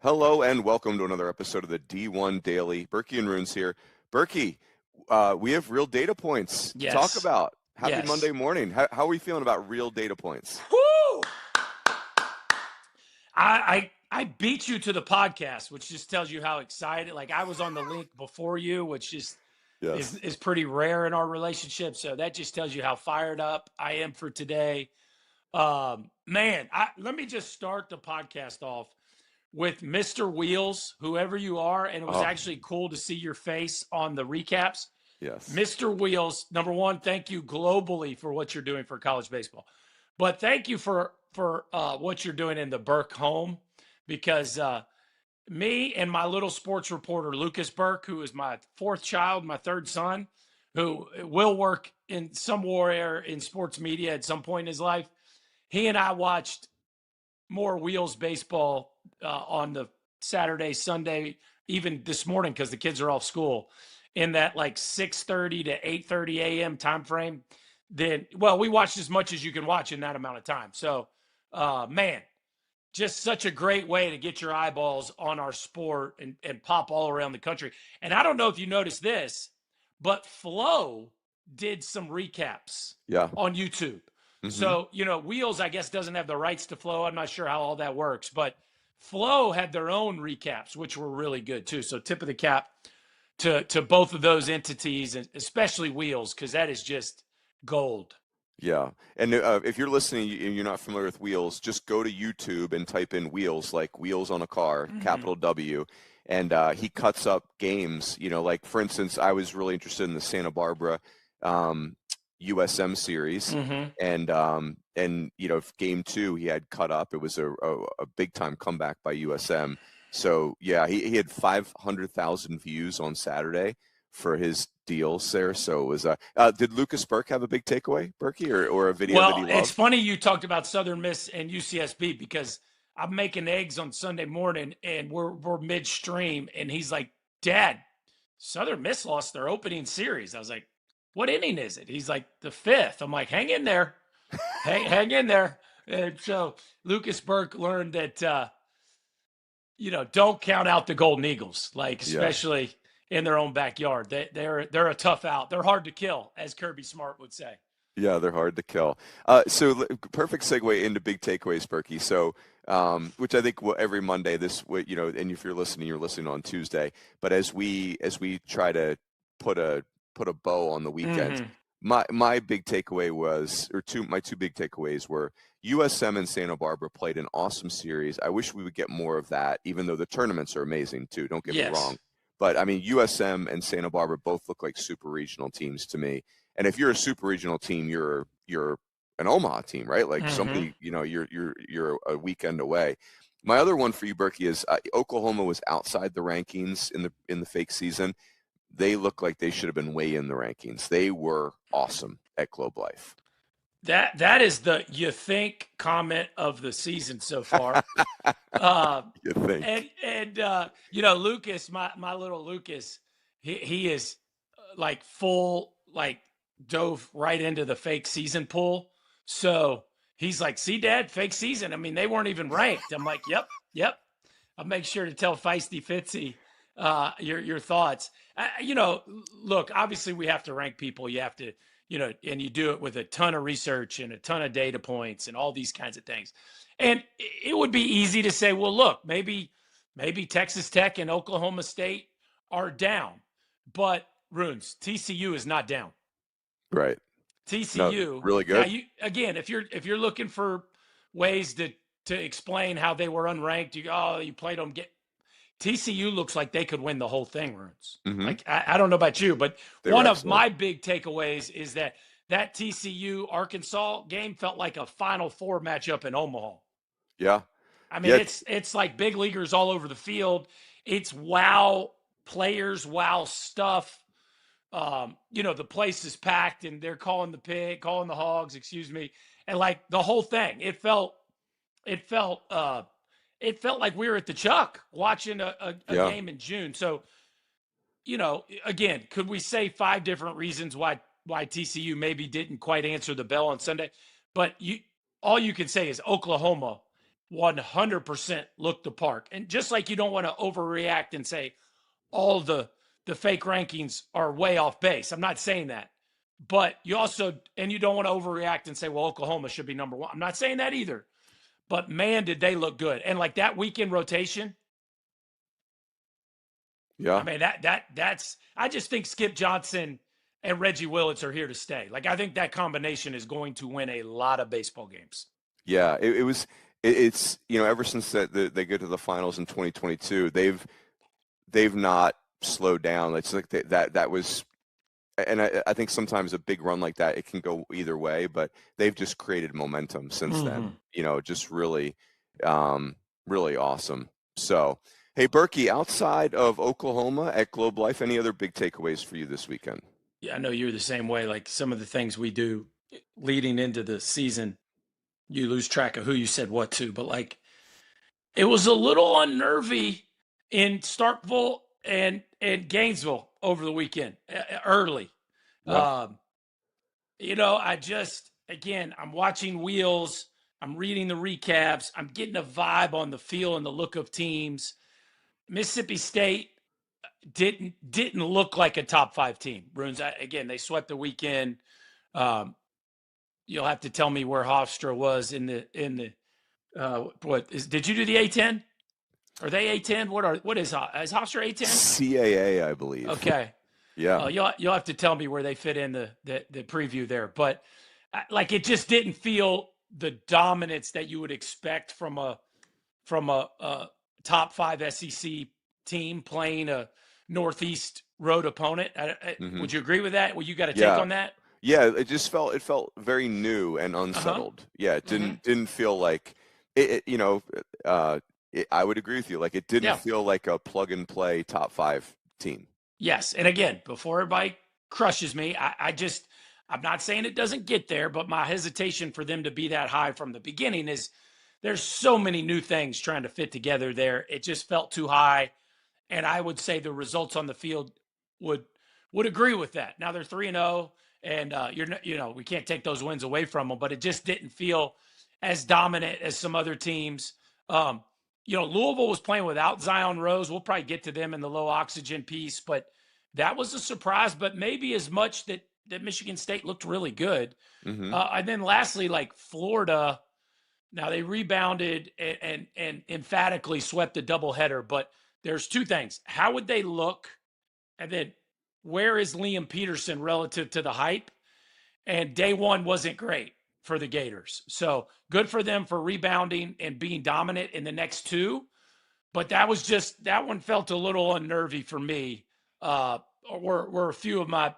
Hello and welcome to another episode of the D1 Daily. Burkie and Roons here. Burkie, we have real data points to talk Yes. about. Happy Yes. Monday morning. How are we feeling about real data points? Woo! I beat you to the podcast, which just tells you how excited. Like, I was on the link before you, which just Yes. is pretty rare in our relationship. So that just tells you how fired up I am for today. Man, let me just start the podcast off with Mr. Wheels, whoever you are, and it was actually cool to see your face on the recaps. Yes. Mr. Wheels, number one, thank you globally for what you're doing for college baseball. But thank you for what you're doing in the Burke home, because me and my little sports reporter, Lucas Burke, who is my fourth child, my third son, who will work in somewhere in sports media at some point in his life, he and I watched more Wheels baseball on the Saturday, Sunday, even this morning, because the kids are off school, in that like 6:30 to 8:30 a.m. time frame. Then, well, we watched as much as you can watch in that amount of time. So, man, just such a great way to get your eyeballs on our sport and pop all around the country. And I don't know if you noticed this, but Flo did some recaps on YouTube. Mm-hmm. So, Wheels, I guess, doesn't have the rights to Flo. I'm not sure how all that works, but Flo had their own recaps, which were really good too. So tip of the cap to both of those entities, and especially Wheels, because that is just gold. Yeah. And if you're listening and you're not familiar with Wheels, just go to YouTube and type in Wheels, like wheels on a car, capital W. And he cuts up games, like, for instance, I was really interested in the Santa Barbara USM series, and game 2 he had cut up. It was a big time comeback by USM. So yeah, he had 500,000 views on Saturday for his deals there. So it was did Lucas Burke have a big takeaway, Burkie, or a video that he loved? It's funny you talked about Southern Miss and UCSB, because I'm making eggs on Sunday morning and we're midstream, and he's like, "Dad, Southern Miss lost their opening series." I was like, "What inning is it?" He's like, "The 5th." I'm like, "Hang in there. hang in there." And so Lucas Burke learned that don't count out the Golden Eagles, like, especially in their own backyard. They're a tough out. They're hard to kill, as Kirby Smart would say. Yeah, they're hard to kill. So perfect segue into big takeaways, Burkie. So, which I think every Monday and if you're listening on Tuesday. But as we try to put a bow on the weekend, my big takeaway was, my two big takeaways were, USM and Santa Barbara played an awesome series. I wish we would get more of that, even though the tournaments are amazing too. Don't get me wrong. But I mean, USM and Santa Barbara both look like super regional teams to me. And if you're a super regional team, you're an Omaha team, right? Like somebody, you're a weekend away. My other one for you, Burkie, is Oklahoma was outside the rankings in the fake season. They look like they should have been way in the rankings. They were awesome at Globe Life. That is the you think comment of the season so far. You think. And Lucas, my little Lucas, he is like full, like, dove right into the fake season pool. So he's like, "See, Dad, fake season. I mean, they weren't even ranked." I'm like, yep. I'll make sure to tell Feisty Fitzy your thoughts. Look, obviously we have to rank people. You have to, and you do it with a ton of research and a ton of data points and all these kinds of things. And it would be easy to say, well, look, maybe Texas Tech and Oklahoma State are down, but Roons, TCU is not down. Right. TCU, no, really good. Now if you're looking for ways to explain how they were unranked, you played them. TCU looks like they could win the whole thing, Roons. Like, I don't know about you, but one of my big takeaways is that TCU Arkansas game felt like a Final Four matchup in Omaha. Yeah. I mean, it's like big leaguers all over the field. It's wow players, wow stuff. The place is packed and they're calling the hogs, and like the whole thing. It felt like we were at the Chuck watching a game in June. So, again, could we say 5 different reasons why TCU maybe didn't quite answer the bell on Sunday? But all you can say is Oklahoma 100% looked the part. And just like you don't want to overreact and say all the fake rankings are way off base. I'm not saying that. But you also, and you don't want to overreact and say, well, Oklahoma should be number one. I'm not saying that either. But man, did they look good. And like that weekend rotation. Yeah. I mean, that's, I just think Skip Johnson and Reggie Willits are here to stay. Like, I think that combination is going to win a lot of baseball games. Yeah. It's, ever since they go to the finals in 2022, they've not slowed down. It's like that was, and I think sometimes a big run like that, it can go either way, but they've just created momentum since then, just really, really awesome. So, hey, Burkie, outside of Oklahoma at Globe Life, any other big takeaways for you this weekend? Yeah, I know you're the same way. Like some of the things we do leading into the season, you lose track of who you said what to, but like it was a little unnervy in Starkville and Gainesville over the weekend early. Yep. I just, again, I'm watching Wheels. I'm reading the recaps. I'm getting a vibe on the feel and the look of teams. Mississippi State didn't look like a top 5 team. Roons, again, they swept the weekend. You'll have to tell me where Hofstra was in the did you do the A10? Are they A10? What is Hofstra A10? CAA, I believe. Okay. Yeah. You'll have to tell me where they fit in the preview there, but like it just didn't feel the dominance that you would expect from a top 5 SEC team playing a Northeast road opponent. Would you agree with that? Well, you got a take on that? Yeah, it felt very new and unsettled. Yeah, it didn't feel like it. I would agree with you. Like it didn't feel like a plug and play top 5 team. Yes, and again, before everybody crushes me, I'm not saying it doesn't get there, but my hesitation for them to be that high from the beginning is there's so many new things trying to fit together there. It just felt too high, and I would say the results on the field would agree with that. Now they're 3-0, and we can't take those wins away from them, but it just didn't feel as dominant as some other teams. Louisville was playing without Zion Rose. We'll probably get to them in the low oxygen piece, but that was a surprise, but maybe as much that Michigan State looked really good. And then lastly, like Florida, now they rebounded and emphatically swept a doubleheader, but there's 2 things. How would they look? And then where is Liam Peterson relative to the hype? And day one wasn't great for the Gators. So good for them for rebounding and being dominant in the next 2. But that one felt a little unnervy for me. Were a few of my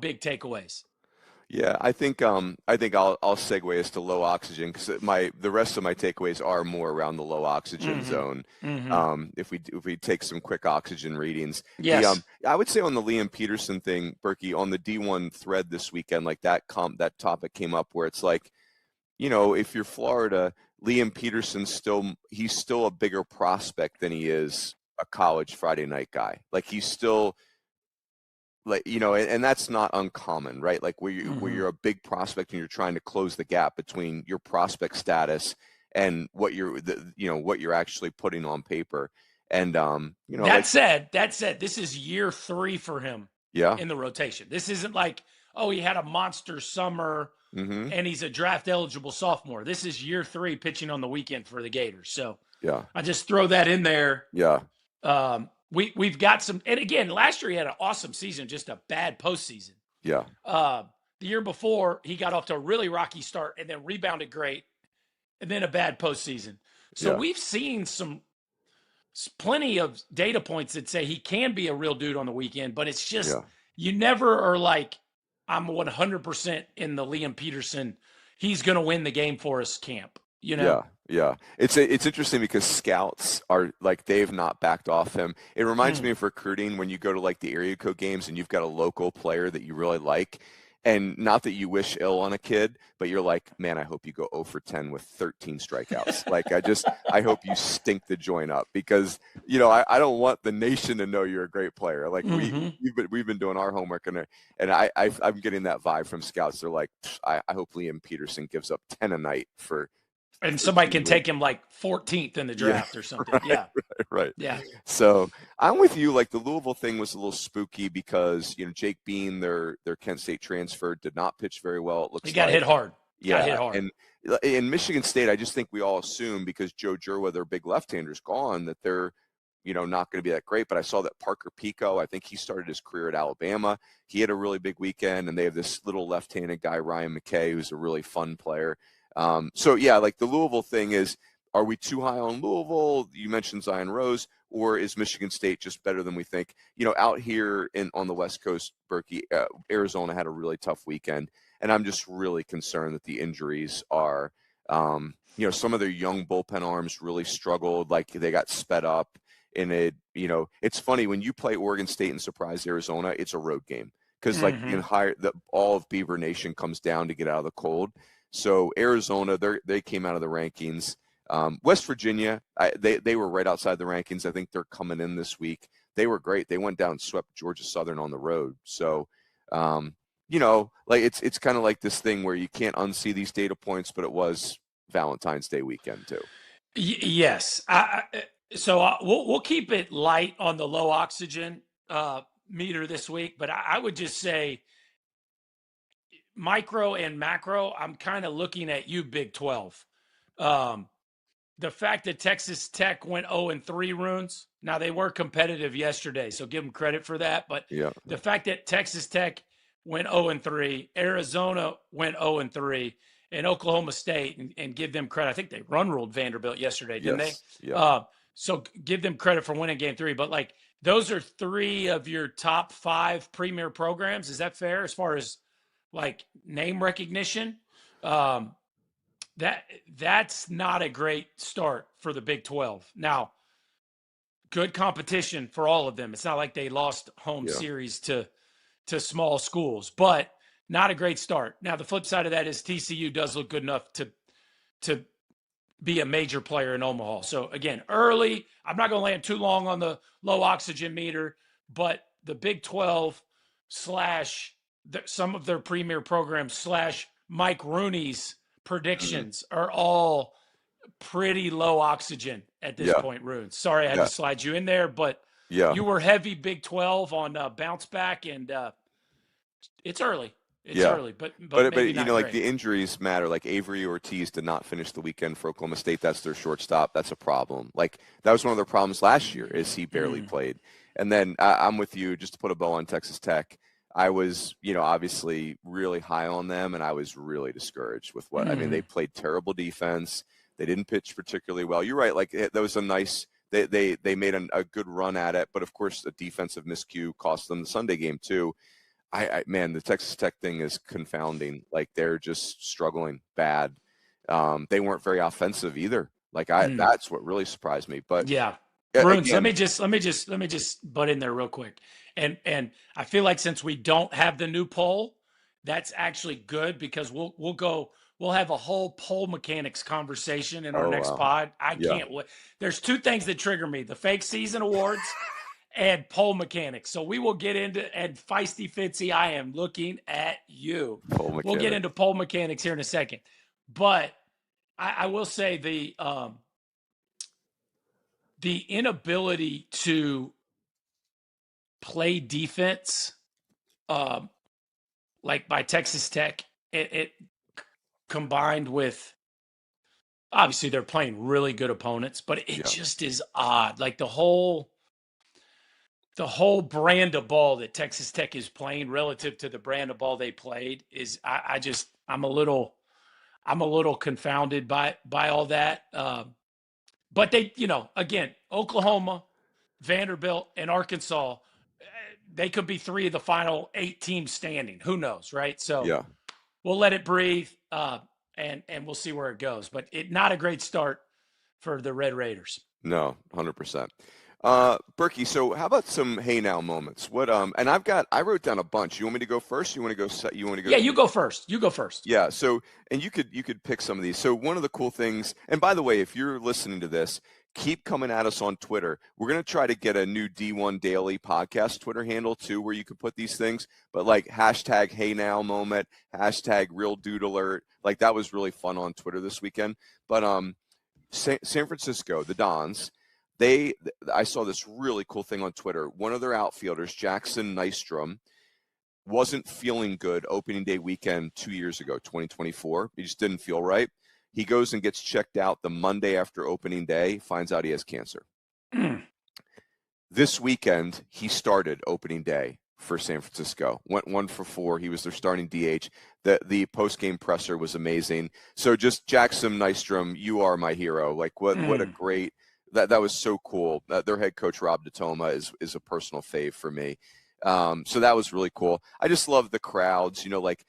big takeaways. Yeah, I think I'll segue us to low oxygen because the rest of my takeaways are more around the low oxygen zone. If we take some quick oxygen readings, yes, I would say on the Liam Peterson thing, Burkie, on the D1 thread this weekend, like that topic came up where it's like, if you're Florida, Liam Peterson he's still a bigger prospect than he is a college Friday night guy. Like he's still. Like, and that's not uncommon, right? Like where you're a big prospect and you're trying to close the gap between your prospect status and what you're actually putting on paper. And that said, this is year 3 for him. Yeah. In the rotation. This isn't like, he had a monster summer and he's a draft eligible sophomore. This is year 3 pitching on the weekend for the Gators. So yeah, I just throw that in there. Yeah. We've got some, and again, last year he had an awesome season, just a bad postseason. Yeah. The year before he got off to a really rocky start and then rebounded great, and then a bad postseason. So we've seen plenty of data points that say he can be a real dude on the weekend, but it's just you never are like, I'm 100% in the Liam Peterson, he's going to win the game for us camp. Yeah. It's interesting because scouts are like, they've not backed off him. It reminds me of recruiting when you go to like the area code games and you've got a local player that you really like. And not that you wish ill on a kid, but you're like, man, I hope you go 0 for 10 with 13 strikeouts. Like, I hope you stink the joint up because, I don't want the nation to know you're a great player. Like we've been doing our homework and I'm getting that vibe from scouts. They're like, I hope Liam Peterson gives up 10 a night for And somebody can season. take him like 14th in the draft or something. Yeah. Right. Yeah. So I'm with you. Like the Louisville thing was a little spooky because, Jake Bean, their Kent State transfer, did not pitch very well. It looks He got like. hit hard. Yeah. Got hit hard. And in Michigan State, I just think we all assume because Joe Jurwa, their big left-hander, is gone, that they're, not going to be that great. But I saw that Parker Pico, I think he started his career at Alabama. He had a really big weekend, and they have this little left-handed guy, Ryan McKay, who's a really fun player. So yeah, like the Louisville thing is, are we too high on Louisville? You mentioned Zion Rose, or is Michigan State just better than we think? Out here on the West Coast, Burkie, Arizona had a really tough weekend, and I'm just really concerned that the injuries are, some of their young bullpen arms really struggled, like they got sped up. And it's funny when you play Oregon State and surprise Arizona, it's a road game because like all of Beaver Nation comes down to get out of the cold. So Arizona, they came out of the rankings. West Virginia, they were right outside the rankings. I think they're coming in this week. They were great. They went down and swept Georgia Southern on the road. So, like it's kind of like this thing where you can't unsee these data points, but it was Valentine's Day weekend too. Yes. So we'll keep it light on the low oxygen meter this week, but I would just say micro and macro, I'm kind of looking at you, Big 12. The fact that Texas Tech went 0-3, Roons, now they were competitive yesterday, so give them credit for that. But the fact that Texas Tech went 0-3, Arizona went 0-3, and Oklahoma State, and give them credit. I think they run-ruled Vanderbilt yesterday, didn't they? Yeah. So give them credit for winning game 3. But, like, those are 3 of your top 5 premier programs. Is that fair as far as, like, name recognition? That's not a great start for the Big 12. Now, good competition for all of them. It's not like they lost home series to small schools, but not a great start. Now, the flip side of that is TCU does look good enough to be a major player in Omaha. So, again, early. I'm not going to land too long on the low oxygen meter, but the Big 12 / some of their premier programs / Mike Rooney's predictions are all pretty low oxygen at this point, Roons. Sorry I had to slide you in there, but you were heavy Big 12 on bounce back, and it's early. It's early, but like the injuries matter. Like Avery Ortiz did not finish the weekend for Oklahoma State. That's their shortstop. That's a problem. Like that was one of their problems last year is he barely played. And then I'm with you, just to put a bow on Texas Tech. I was, obviously really high on them, and I was really discouraged with I mean, they played terrible defense. They didn't pitch particularly well. You're right. Like that was a nice. They made a good run at it, but of course, a defensive miscue cost them the Sunday game too. Man, the Texas Tech thing is confounding. Like they're just struggling bad. They weren't very offensive either. Like that's what really surprised me. But Roons, let me just butt in there real quick. And I feel like since we don't have the new poll, that's actually good because we'll have a whole poll mechanics conversation in our next pod. I can't wait. There's 2 things that trigger me: the fake season awards and poll mechanics. So we will get into, and Feisty Fitzy, I am looking at you. We'll get into poll mechanics here in a second. But I will say the inability to play defense, like by Texas Tech, it combined with, obviously they're playing really good opponents, but it just is odd. Like the whole brand of ball that Texas Tech is playing relative to the brand of ball they played is, I'm a little confounded by all that. But they, again, Oklahoma, Vanderbilt, and Arkansas, they could be 3 of the final 8 teams standing. Who knows, right? So we'll let it breathe, and we'll see where it goes. But not a great start for the Red Raiders. No, 100%. Burkie, so how about some hey now moments? What and I wrote down a bunch. You want me to go first? You want to go? Yeah, you go first. You go first. Yeah. So, and you could pick some of these. So one of the cool things, and by the way, if you're listening to this, keep coming at us on Twitter. We're going to try to get a new D1 Daily podcast Twitter handle too, where you can put these things, but like hashtag Hey Now moment, hashtag Real Dude Alert. Like that was really fun on Twitter this weekend. But San Francisco, the Dons, I saw this really cool thing on Twitter. One of their outfielders, Jackson Nystrom, wasn't feeling good opening day weekend 2 years ago, 2024. He just didn't feel right. He goes and gets checked out the Monday after opening day, finds out he has cancer. This weekend, he started opening day for San Francisco. Went 1 for 4. He was their starting DH. The post-game presser was amazing. So just Jackson Nystrom, you are my hero. Like what a great that was so cool. Their head coach Rob DeToma is a personal fave for me. So that was really cool. I just love the crowds, like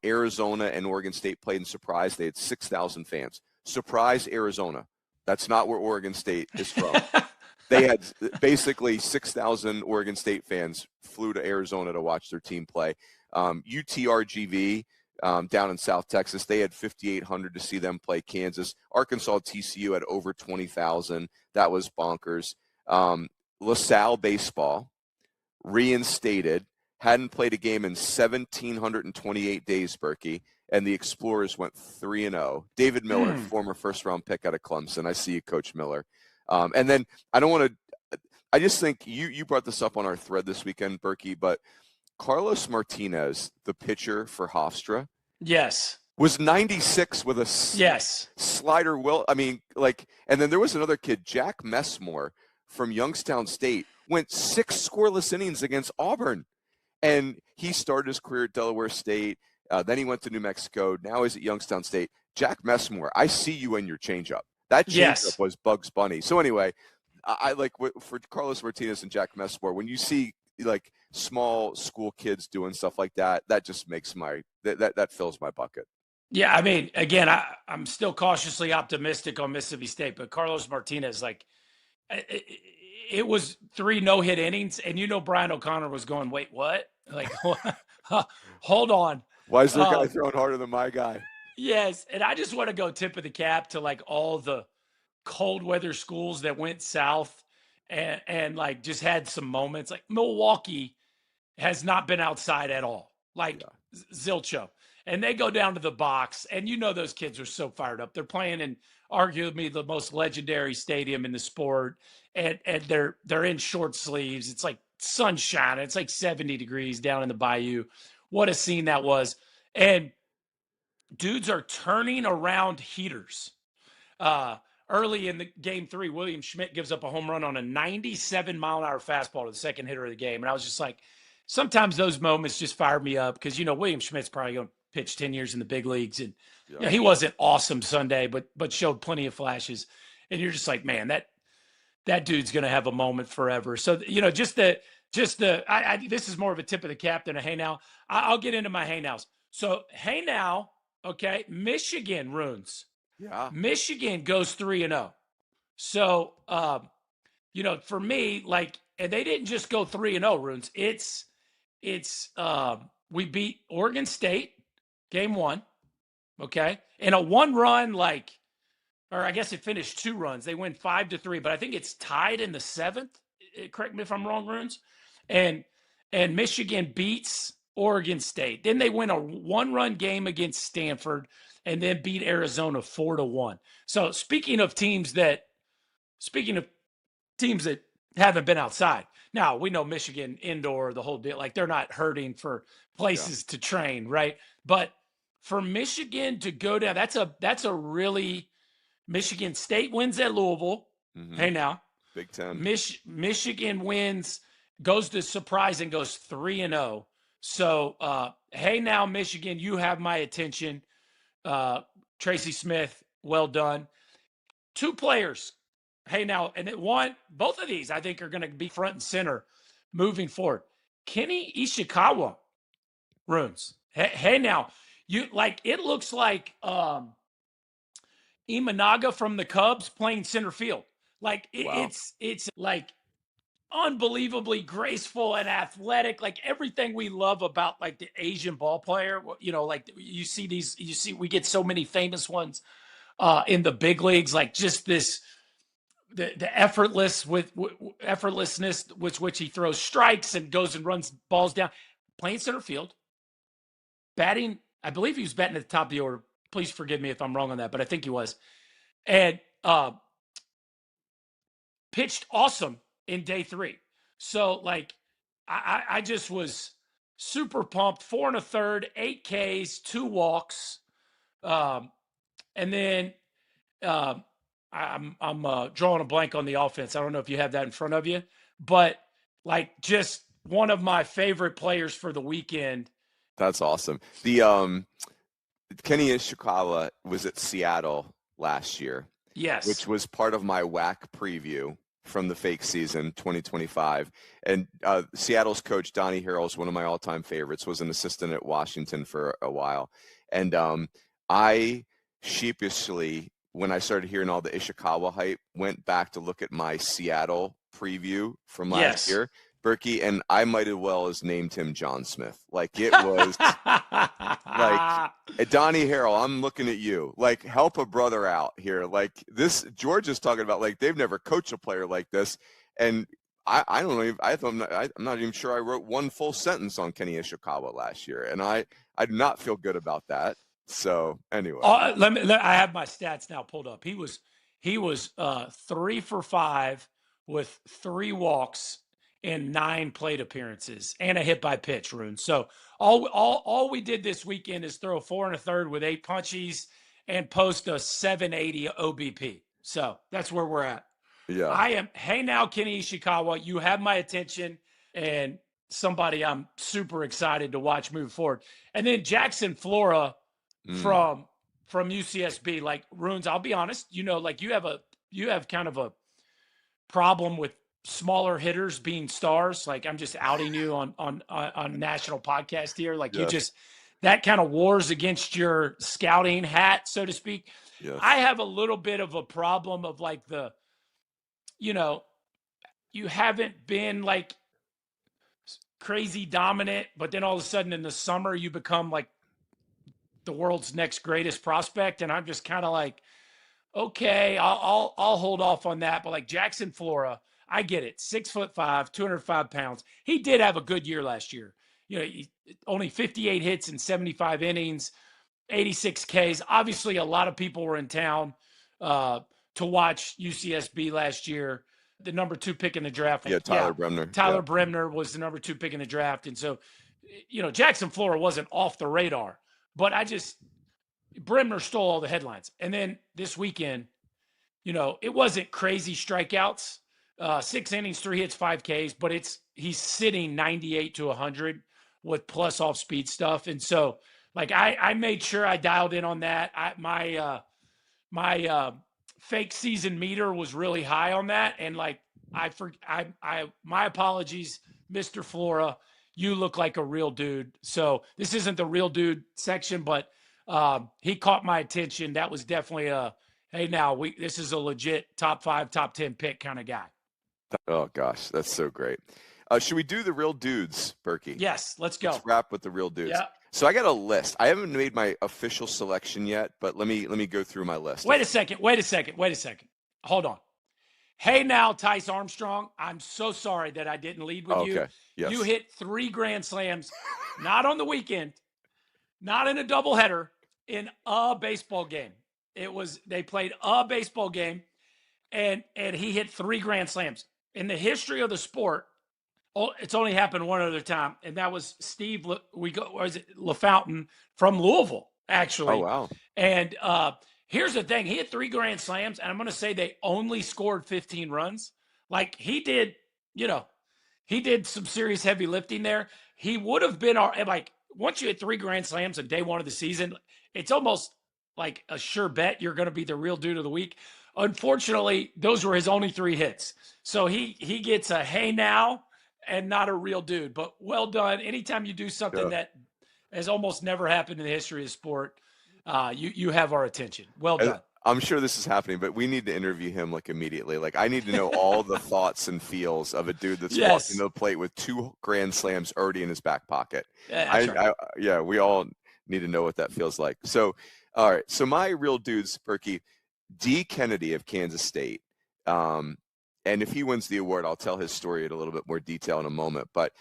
Arizona and Oregon State played in Surprise. They had 6,000 fans. Surprise, Arizona. That's not where Oregon State is from. They had basically 6,000 Oregon State fans flew to Arizona to watch their team play. UTRGV down in South Texas, they had 5,800 to see them play Kansas. Arkansas TCU had over 20,000. That was bonkers. LaSalle baseball, reinstated, hadn't played a game in 1,728 days, Burkie, and the Explorers went 3-0. David Miller, former first-round pick out of Clemson. I see you, Coach Miller. And then I just think you brought this up on our thread this weekend, Burkie, but Carlos Martinez, the pitcher for Hofstra, yes, was 96 with a slider. And then there was another kid, Jack Messmore from Youngstown State, went 6 scoreless innings against Auburn. And he started his career at Delaware State. Then he went to New Mexico. Now he's at Youngstown State. Jack Messmore, I see you in your changeup. That changeup was Bugs Bunny. So anyway, I like for Carlos Martinez and Jack Messmore, when you see like small school kids doing stuff like that, that just makes that fills my bucket. Yeah, I mean, again, I'm still cautiously optimistic on Mississippi State, but Carlos Martinez, like, it was 3 no-hit innings, and Brian O'Connor was going, wait, what? Like, hold on. Why is their guy throwing harder than my guy? Yes, and I just want to go tip of the cap to, like, all the cold weather schools that went south and like, just had some moments. Like, Milwaukee has not been outside at all, like zilcho. And they go down to the box, and those kids are so fired up. They're playing in arguably the most legendary stadium in the sport, and they're in short sleeves. It's like sunshine. It's like 70 degrees down in the bayou. What a scene that was. And dudes are turning around heaters. Early in the game 3, William Schmidt gives up a home run on a 97-mile-an-hour fastball to the second hitter of the game. And I was just like, sometimes those moments just fired me up because, William Schmidt's probably going to pitch 10 years in the big leagues. And he wasn't awesome Sunday, but showed plenty of flashes. And you're just like, man, that dude's going to have a moment forever. So, this is more of a tip of the cap than a hey now. I'll get into my hey nows. So, hey now, okay, Michigan Roons. Yeah. Michigan goes 3-0. So, for me, like, and they didn't just go 3-0, Roons. We beat Oregon State game 1, okay? And a 1-run, like, or I guess it finished 2 runs. They win 5-3, but I think it's tied in the 7th. Correct me if I'm wrong, Roons. And Michigan beats Oregon State. Then they win a 1-run game against Stanford and then beat Arizona 4-1. So speaking of teams that haven't been outside. Now, we know Michigan indoor, the whole deal, like they're not hurting for places to train, right? But for Michigan to go down, that's a really Michigan State wins at Louisville. Mm-hmm. Hey now. Big Ten. Michigan wins, goes to Surprise and goes 3-0. So, hey now, Michigan, you have my attention. Tracy Smith, well done. 2 players. Hey now, and both of these I think are going to be front and center moving forward. Kenny Ishikawa, Roons. Hey now, it looks like Imanaga from the Cubs playing center field. Like it's like unbelievably graceful and athletic, like everything we love about like the Asian ball player. Like we get so many famous ones in the big leagues, like just this the effortlessness with which he throws strikes and goes and runs balls down, playing center field, batting. I believe he was batting at the top of the order. Please forgive me if I'm wrong on that, but I think he was. And pitched awesome in day 3. So like, I just was super pumped. 4 1/3, 8 Ks, 2 walks, and then I'm drawing a blank on the offense. I don't know if you have that in front of you, but like just one of my favorite players for the weekend. That's awesome. The Kenny Ishikawa was at Seattle last year. Yes. Which was part of my WAC preview from the fake season 2025. And Seattle's coach, Donnie Harrell's one of my all-time favorites, was an assistant at Washington for a while. And I sheepishly, when I started hearing all the Ishikawa hype, went back to look at my Seattle preview from last year, Burkie, and I might as well as named him John Smith. Like, it was like, Donnie Harrell, I'm looking at you. Like, help a brother out here. Like, this, George is talking about, like, they've never coached a player like this. And I don't know, I'm not even sure I wrote one full sentence on Kenny Ishikawa last year. And I do not feel good about that. So, anyway. I have my stats now pulled up. He was 3 for 5 with 3 walks in 9 plate appearances and a hit by pitch, Roons. So all we did this weekend is throw 4 1/3 with 8 punchies and post a 780 OBP. So that's where we're at. Yeah. Hey now, Kenny Ishikawa, you have my attention, and somebody I'm super excited to watch move forward. And then Jackson Flora from UCSB, like, Roons, I'll be honest, like you have kind of a problem with smaller hitters being stars. Like, I'm just outing you on national podcast here. Like, you just, that kind of wars against your scouting hat, so to speak. Yes. I have a little bit of a problem of like you haven't been like crazy dominant, but then all of a sudden in the summer you become like the world's next greatest prospect. And I'm just kind of like, okay, I'll hold off on that. But like Jackson Flora, I get it. 6'5", 205 pounds. He did have a good year last year. Only 58 hits in 75 innings, 86 Ks. Obviously, a lot of people were in town to watch UCSB last year. The number 2 pick in the draft. Yeah, Tyler Bremner. Tyler Bremner was the number 2 pick in the draft. And so, Jackson Flora wasn't off the radar. But Bremner stole all the headlines. And then this weekend, it wasn't crazy strikeouts. 6 innings, 3 hits, 5 Ks, but he's sitting 98 to 100 with plus off speed stuff. And so, like, I made sure I dialed in on that. My fake season meter was really high on that. And like, my apologies, Mr. Flora, you look like a real dude. So this isn't the real dude section, but he caught my attention. That was definitely hey, now this is a legit top 5, top 10 pick kind of guy. Oh gosh, that's so great. Should we do the real dudes, Burkie? Yes, let's go. Let's wrap with the real dudes. Yeah. So I got a list. I haven't made my official selection yet, but let me go through my list. Wait a second. Hold on. Hey now, Tyce Armstrong, I'm so sorry that I didn't lead with you. Yes. You hit 3 grand slams, not on the weekend, not in a doubleheader, in a baseball game. They played a baseball game, and he hit 3 grand slams. In the history of the sport, it's only happened one other time, and that was Steve LaFountain from Louisville, actually. Oh, wow. And here's the thing. He hit 3 grand slams, and I'm going to say they only scored 15 runs. Like, he did some serious heavy lifting there. He would have been, like, once you hit 3 grand slams in day 1 of the season, it's almost like a sure bet you're going to be the real dude of the week. Unfortunately, those were his only 3 hits. So he gets a hey now and not a real dude. But well done. Anytime you do something that has almost never happened in the history of sport, you have our attention. Well done. I'm sure this is happening, but we need to interview him like immediately. Like, I need to know all the thoughts and feels of a dude that's walking to the plate with 2 grand slams already in his back pocket. Yeah, we all need to know what that feels like. So, all right. So my real dudes, Burkie, Dee Kennedy of Kansas State. And if he wins the award, I'll tell his story in a little bit more detail in a moment. But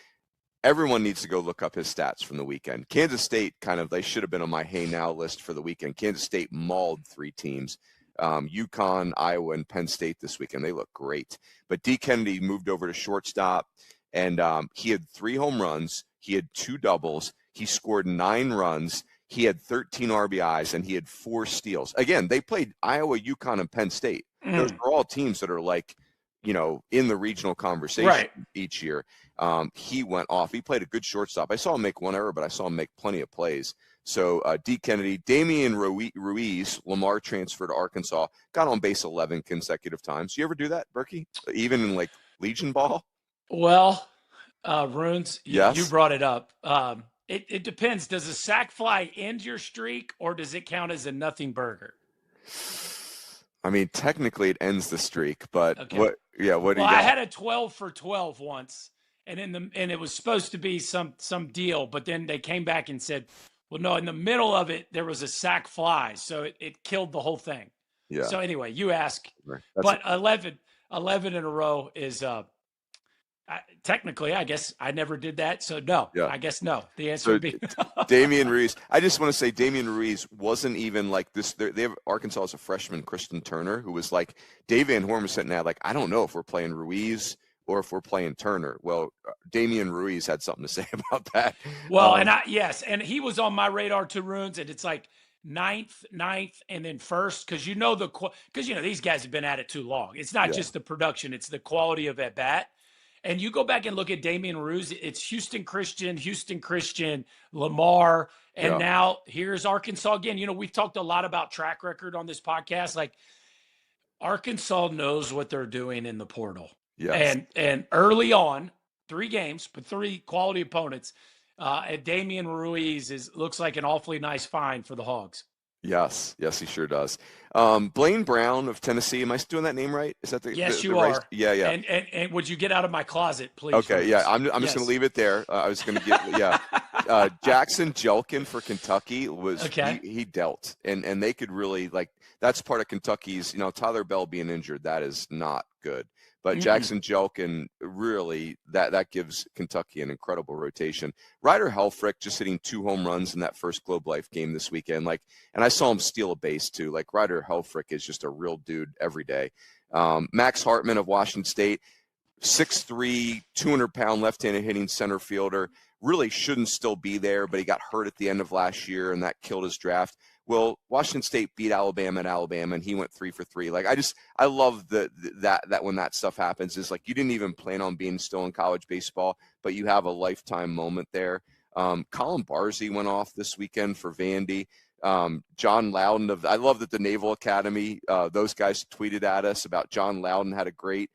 everyone needs to go look up his stats from the weekend. Kansas State they should have been on my hey now list for the weekend. Kansas State mauled 3 teams. UConn, Iowa, and Penn State this weekend. They look great. But Dee Kennedy moved over to shortstop, and he had 3 home runs. He had 2 doubles. He scored 9 runs. He had 13 RBIs, and he had 4 steals. Again, they played Iowa, UConn, and Penn State. Those are all teams that are like, in the regional conversation each year. He went off. He played a good shortstop. I saw him make 1 error, but I saw him make plenty of plays. So Dee Kennedy, Damian Ruiz, Lamar transferred to Arkansas, got on base 11 consecutive times. You ever do that, Burkie? Even in like Legion ball? Well, Roons, yes? you brought it up. It depends. Does a sack fly end your streak, or does it count as a nothing burger? I mean, technically it ends the streak, but okay. What do you got? I had a 12 for 12 once, and it was supposed to be some deal, but then they came back and said, well, no, in the middle of it, there was a sack fly, so it killed the whole thing. Yeah. So anyway, you ask, but 11 in a row is technically, I guess I never did that. So no, I guess no. The answer would be Damian Ruiz. I just want to say Damian Ruiz wasn't even like this. They have Arkansas as a freshman, Kristen Turner, who was like, Dave Van Horn was sitting there like, I don't know if we're playing Ruiz or if we're playing Turner. Well, Damian Ruiz had something to say about that. Well, and he was on my radar too, Roons, and it's like ninth, and then first, because these guys have been at it too long. It's not just the production; it's the quality of at bat. And you go back and look at Damian Ruiz, it's Houston Christian, Lamar, and now here's Arkansas again. We've talked a lot about track record on this podcast. Like, Arkansas knows what they're doing in the portal. Yes. And early on, 3 games, but 3 quality opponents, and Damian Ruiz looks like an awfully nice find for the Hogs. Yes, he sure does. Blaine Brown of Tennessee. Am I doing that name right? Is that the yes, the you race? are. Yeah. And would you get out of my closet, please? Okay, Ruiz? I'm just going to leave it there. I was going to get Jackson Jelkin for Kentucky was he dealt, and they could really that's part of Kentucky's. Tyler Bell being injured, that is not good. But Jackson Jelkin really that gives Kentucky an incredible rotation. Ryder Helfrich just hitting 2 home runs in that first Globe Life game this weekend. And I saw him steal a base too. Ryder Helfrich is just a real dude every day. Max Hartman of Washington State, 6'3", 200-pound left-handed hitting center fielder. Really shouldn't still be there, but he got hurt at the end of last year, and that killed his draft. Well, Washington State beat Alabama, and he went 3 for 3. I love that when that stuff happens is you didn't even plan on being still in college baseball, but you have a lifetime moment there. Colin Barzy went off this weekend for Vandy. John Loudon I love that the Naval Academy, those guys tweeted at us about John Loudon had a great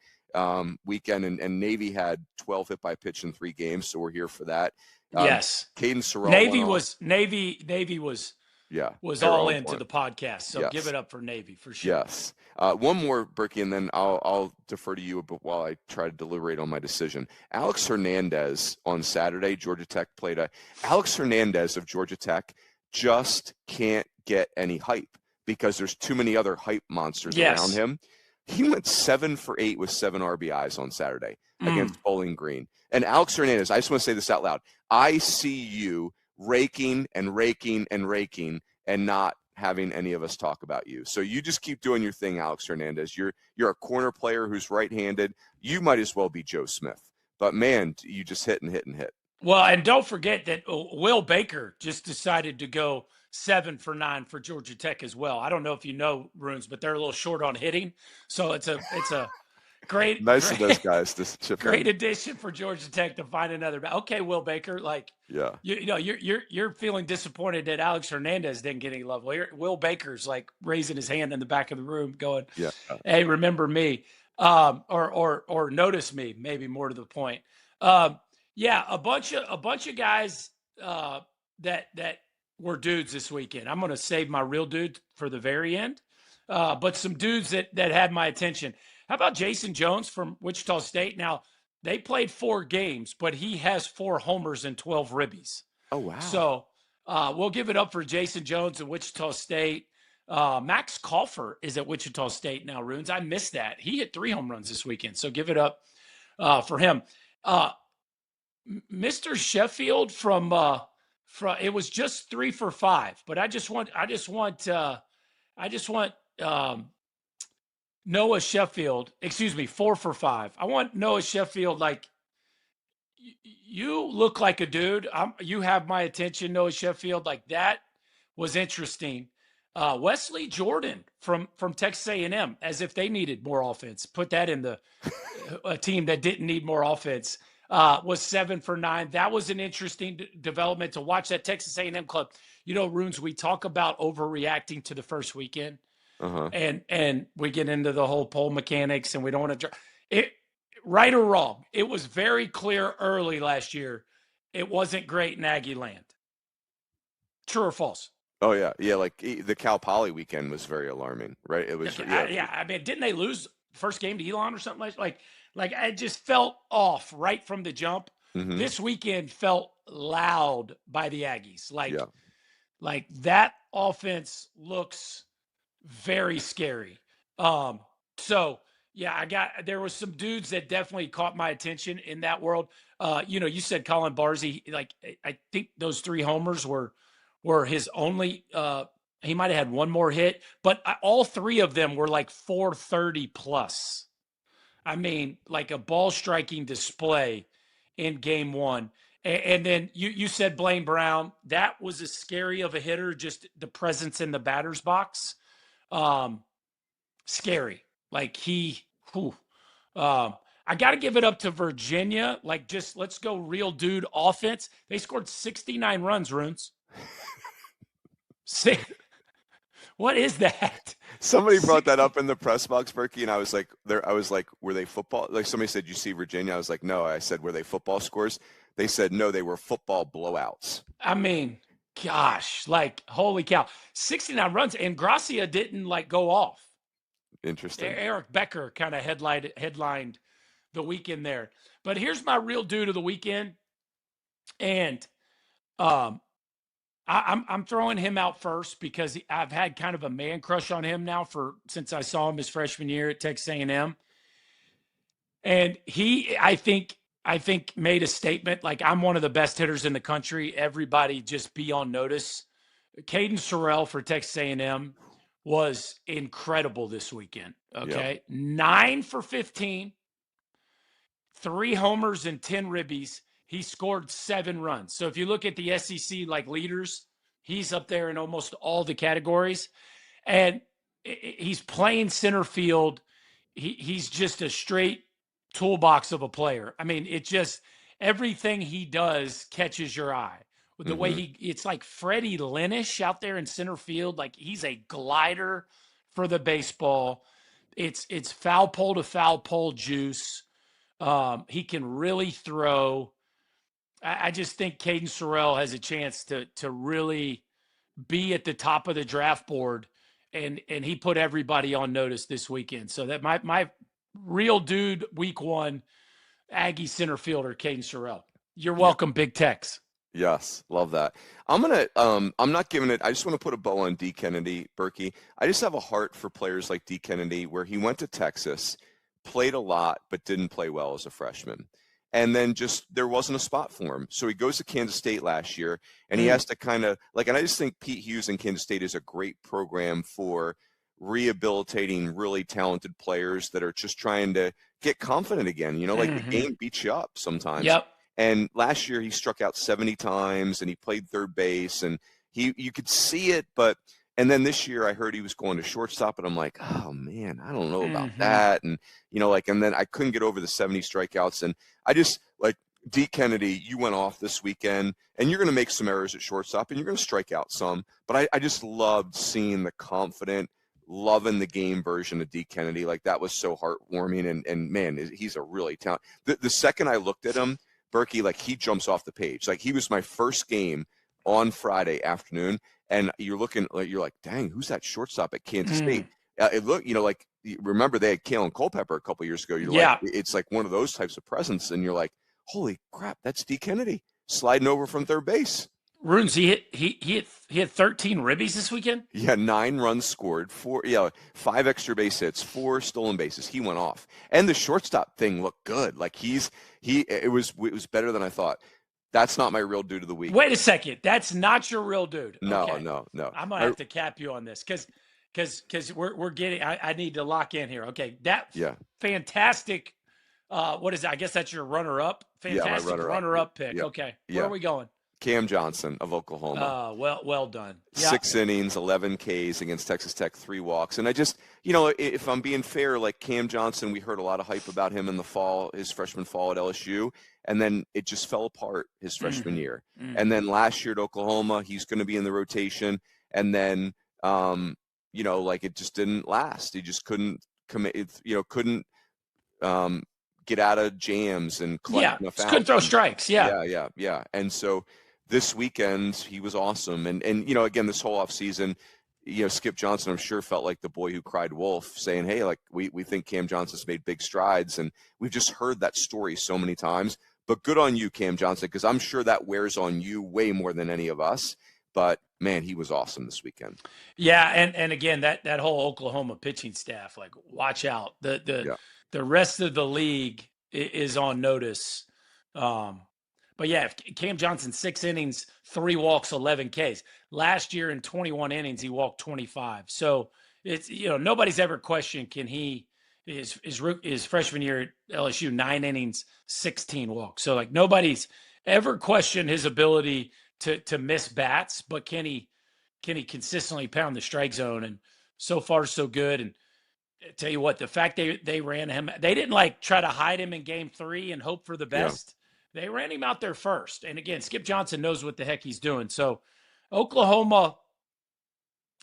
weekend, and Navy had 12 hit by pitch in 3 games, so we're here for that. Yes, Caden Sorrell. Navy was they're all into the podcast. So give it up for Navy for sure. Yes. One more, Burkie, and then I'll defer to you while I try to deliberate on my decision. Alex Hernandez on Saturday, Georgia Tech played. Alex Hernandez of Georgia Tech just can't get any hype because there's too many other hype monsters around him. He went 7 for 8 with 7 RBIs on Saturday against Bowling Green. And Alex Hernandez, I just want to say this out loud. I see you raking and not having any of us talk about you. So you just keep doing your thing, Alex Hernandez. You're a corner player who's right-handed. You might as well be Joe Smith. But man, you just hit and hit and hit. Well, and don't forget that Will Baker just decided to go 7 for 9 for Georgia Tech as well. I don't know if you know, Roons, but they're a little short on hitting. So it's a great nice of those guys to chip great in. addition for Georgia Tech to find another. Okay, Will Baker, you're feeling disappointed that Alex Hernandez didn't get any love. Well, Will Baker's raising his hand in the back of the room, going, "Hey, remember me?" Or notice me, maybe more to the point. A bunch of guys that were dudes this weekend. I'm going to save my real dude for the very end, but some dudes that had my attention. How about Jason Jones from Wichita State? Now, they played 4 games, but he has 4 homers and 12 ribbies. Oh, wow. So we'll give it up for Jason Jones of Wichita State. Max Kaufer is at Wichita State now, Roons. I missed that. He hit 3 home runs this weekend, so give it up for him. Mr. Sheffield from it was just 3 for 5, but I just want Noah Sheffield, 4 for 5. I want Noah Sheffield, like, you look like a dude. You have my attention, Noah Sheffield. Like, that was interesting. Wesley Jordan from Texas A&M, as if they needed more offense. Put that in a team that didn't need more offense. Was 7 for 9. That was an interesting development to watch that Texas A&M club. You know, Roons, we talk about overreacting to the first weekend. And we get into the whole poll mechanics, and we don't want to it. Right or wrong, it was very clear early last year it wasn't great in Aggie land. True or false? Oh yeah, like the Cal Poly weekend was very alarming, right? It was. I mean, didn't they lose first game to Elon or something like I just felt off right from the jump. This weekend felt loud by the Aggies. Like that offense looks very scary. So yeah, there was some dudes that definitely caught my attention in that world. You said Colin Barzy, like, I think those 3 homers were his only, he might've had one more hit, but all 3 of them were like 430 plus. I mean, like a ball striking display in game 1. And then you said Blaine Brown. That was as scary of a hitter, just the presence in the batter's box. Scary. Like I got to give it up to Virginia. Like, just let's go real dude offense. They scored 69 runs, Roons. What is that? Somebody brought that up in the press box, Burkie, and I was like, were they football? Like, somebody said, you see Virginia? I was like, no. I said, were they football scores? They said, no, they were football blowouts. I mean, gosh, like, holy cow. 69 runs, and Gracia didn't, like, go off. Interesting. Eric Becker kind of headlined the weekend there. But here's my real dude of the weekend. And I'm throwing him out first because I've had kind of a man crush on him now since I saw him his freshman year at Texas A&M. And he, I think made a statement like, I'm one of the best hitters in the country. Everybody just be on notice. Caden Sorrell for Texas A&M was incredible this weekend. Okay. Yep. 9 for 15, 3 homers and 10 ribbies. He scored 7 runs. So if you look at the SEC, like, leaders, he's up there in almost all the categories, and he's playing center field. He's just a straight toolbox of a player. I mean, everything he does catches your eye. The way it's like Freddie Linish out there in center field. Like, he's a glider for the baseball. It's foul pole to foul pole juice. He can really throw. I just think Caden Sorrell has a chance to really be at the top of the draft board, and he put everybody on notice this weekend. So that my real dude week 1, Aggie center fielder, Caden Sorrell. You're welcome, Big Tex. Yes, love that. I'm not giving it. I just want to put a bow on Dee Kennedy, Burkie. I just have a heart for players like Dee Kennedy, where he went to Texas, played a lot, but didn't play well as a freshman. And then there wasn't a spot for him. So he goes to Kansas State last year, and he has to kind of and I just think Pete Hughes in Kansas State is a great program for rehabilitating really talented players that are just trying to get confident again. The game beats you up sometimes. Yep. And last year he struck out 70 times, and he played third base, and you could see it, and then this year I heard he was going to shortstop, and I'm like, oh man, I don't know about that. And, and then I couldn't get over the 70 strikeouts. And I just, Dee Kennedy, you went off this weekend, and you're going to make some errors at shortstop, and you're going to strike out some. But I just loved seeing the confident, loving the game version of Dee Kennedy. Like, that was so heartwarming. And man, he's a really talented. The second I looked at him, Burkie, he jumps off the page. Like, he was my first game on Friday afternoon, and you're like, dang, who's that shortstop at Kansas State? It looked, remember they had Kalen Culpepper a couple years ago. It's like one of those types of presence, and you're like, holy crap, that's Dee Kennedy sliding over from third base. Roons, he hit 13 ribbies this weekend. Yeah, 9 runs scored, 5 extra base hits, 4 stolen bases. He went off, and the shortstop thing looked good. Like it was better than I thought. That's not my real dude of the week. Wait a second, that's not your real dude. No, okay. no. I'm gonna have to cap you on this because we're getting. I need to lock in here. Okay, that fantastic. What is that? I guess that's your runner-up. Fantastic runner-up pick. Yeah. Okay, where are we going? Cam Johnson of Oklahoma. Well done. Yeah. 6 innings, 11 Ks against Texas Tech, 3 walks. And I just, if I'm being fair, like Cam Johnson, we heard a lot of hype about him in the fall, his freshman fall at LSU, and then it just fell apart his freshman year. And then last year at Oklahoma, he's going to be in the rotation. And then, it just didn't last. He just couldn't commit, couldn't get out of jams and collect enough outs. Couldn't throw strikes. Yeah. And so this weekend he was awesome. And again, this whole offseason, Skip Johnson, I'm sure, felt like the boy who cried wolf, saying, hey, like we think Cam Johnson's made big strides. And we've just heard that story so many times. But good on you, Cam Johnson, because I'm sure that wears on you way more than any of us. But man, he was awesome this weekend. Yeah, and again, that whole Oklahoma pitching staff, like, watch out. The rest of the league is on notice. But yeah, Cam Johnson, 6 innings, 3 walks, 11 Ks. Last year in 21 innings, he walked 25. So it's, nobody's ever questioned, can he, his freshman year at LSU, 9 innings, 16 walks. So like nobody's ever questioned his ability to miss bats, but can he consistently pound the strike zone? And so far so good. And I tell you what, the fact they ran him, they didn't like try to hide him in game 3 and hope for the best. Yeah. They ran him out there first. And again, Skip Johnson knows what the heck he's doing. So Oklahoma,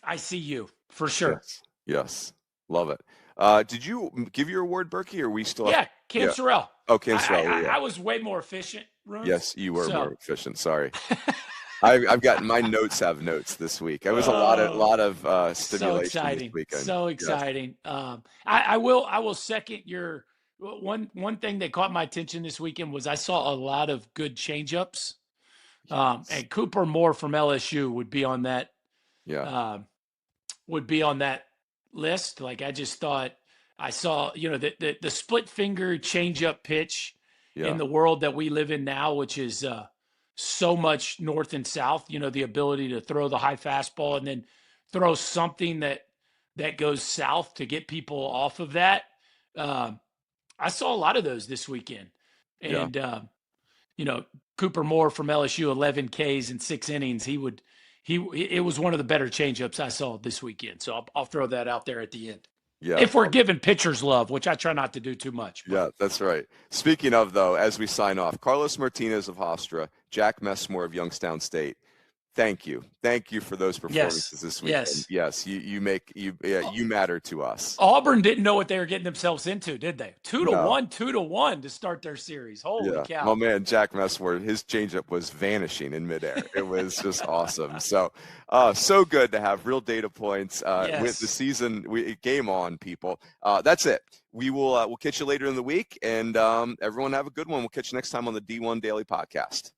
I see you for sure. Yes. Love it. Did you give your award, Burkie, or we still have? Cam Sorrell. Oh, Cam Sorrell. I was way more efficient, Roons. Yes, you were more efficient. Sorry. I've gotten, my notes have notes this week. It was a lot of stimulation this weekend. So exciting. Yes. I will second your one thing that caught my attention this weekend was I saw a lot of good changeups. Yes. And Cooper Moore from LSU would be on that. Yeah. Would be on that list. Like, I just thought I saw, the split finger changeup pitch in the world that we live in now, which is so much north and south, the ability to throw the high fastball and then throw something that goes south to get people off of that. I saw a lot of those this weekend. And, Cooper Moore from LSU, 11 Ks in 6 innings. It was one of the better changeups I saw this weekend. So I'll throw that out there at the end. Yeah. If we're giving pitchers love, which I try not to do too much. But. Yeah, that's right. Speaking of, though, as we sign off, Carlos Martinez of Hofstra, Jack Messmore of Youngstown State. Thank you for those performances this weekend. Yes, you matter to us. Auburn didn't know what they were getting themselves into, did they? 2-1 to start their series. Holy cow! Oh man, Jack Messmore, his changeup was vanishing in midair. It was just awesome. So, so good to have real data points with the season. Game on, people. That's it. We'll catch you later in the week, and everyone have a good one. We'll catch you next time on the D1 Daily Podcast.